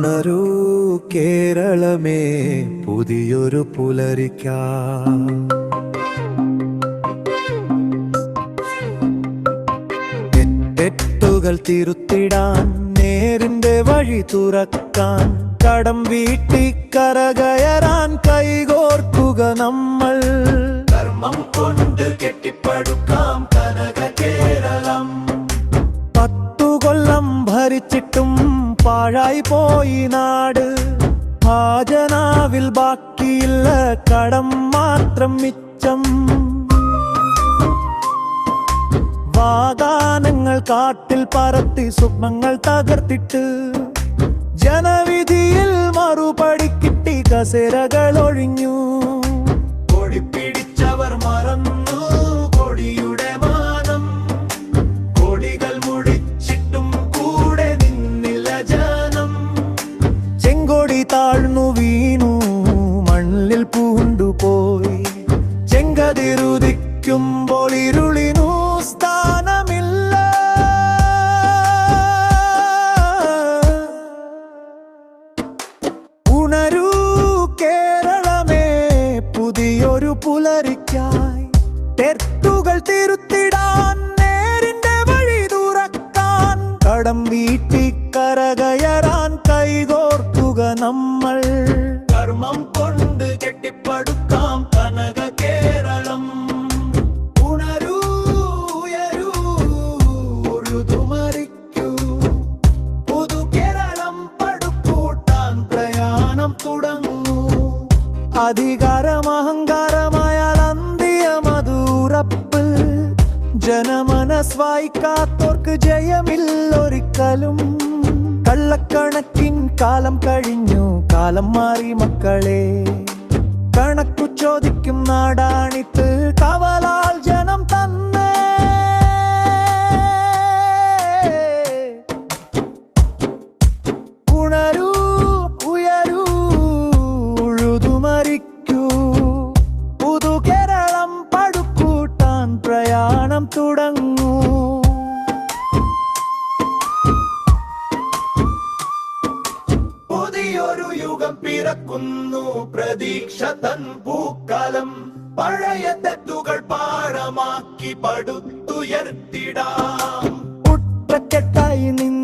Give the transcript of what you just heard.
ഉണരൂ കേരളമേ, പുതിയൊരു പുലരിക്കാം. തെറ്റുകൾ തിരുത്തിടാൻ, നേരിന്റെ വഴി തുറക്കാൻ, കടം വീട്ടി കരകയറാൻ കൈകോർക്കുക നമ്മൾ. കർമ്മം കൊണ്ട് കെട്ടിപ്പടുക്കാം കനക കേരളം. 10 കൊല്ലം ഭരിച്ചിട്ടും പാഴായി പോയി നാട്. ഖജനാവിൽ ബാക്കിയില്ല, കടം മാത്രം മിച്ചം. വാഗ്ദാനങ്ങൾ കാട്ടിൽ പറത്തി സ്വപ്നങ്ങൾ തകർത്തിട്ട്, ജനവിധിയിൽ മറുപടി കിട്ടി കസേരകൾ ഒഴിഞ്ഞു. കൊടി പിടിച്ചവർ മറന്നു കൊടിയുടെ മാനം. കൊടികൾ മുടിച്ചിട്ടും കൂടെ നിന്നില്ല ജനം. ചെങ്കൊടി താഴ്ന്നു വീണു, മണ്ണിൽ പൂണ്ടുപോയി. ചെങ്കതിരുദിക്കുമ്പോൾ ഇരുളിനു സ്ഥാനമില്ല. ഉണരൂ കേരളമേ, പുതിയൊരു പുലരിക്കായി. തെറ്റുകൾ തിരുത്തിടാൻ, നേരിന്റെ വഴി തുറക്കാൻ, കടം വീട്ടി കരകയറാൻ കൈകോർക്കുക നമ്മൾ. കർമ്മം കൊണ്ട് കെട്ടിപ്പടുക്കാം കനക കേരളം. ഉണരൂ, ഉയരൂ, ഉഴുതുമറിക്കൂ. പുതു കേരളം പടുക്കൂട്ടാൻ പ്രയാണം തുടങ്ങൂ. അധികാരം അഹങ്കാരമായാൽ അന്ത്യമതുറപ്പ്. ജനമനസ് വായിക്കാത്തോർക്ക് ജയമില്ലൊരിക്കലും. കള്ളക്കണക്കിൻ കാലം കഴിഞ്ഞു, കാലം മാറി മക്കളെ. കണക്കു ചോദിക്കും നാടാണിത്, കവലാൽ ജനം തന്നെ. ഉണരൂ, ഉയരൂ, ഉഴുതുമറിക്കൂ. പുതു കേരളം പടുക്കൂട്ടാൻ പ്രയാണം തുടങ്ങൂ. പുതിയൊരു യുഗം പിറക്കുന്നു, പ്രതീക്ഷ തൻ പൂക്കാലം. പഴയ തെറ്റുകൾ പാഠമാക്കി പടുത്തുയർത്തിടാം. ഒറ്റക്കെട്ടായി നിന്ന്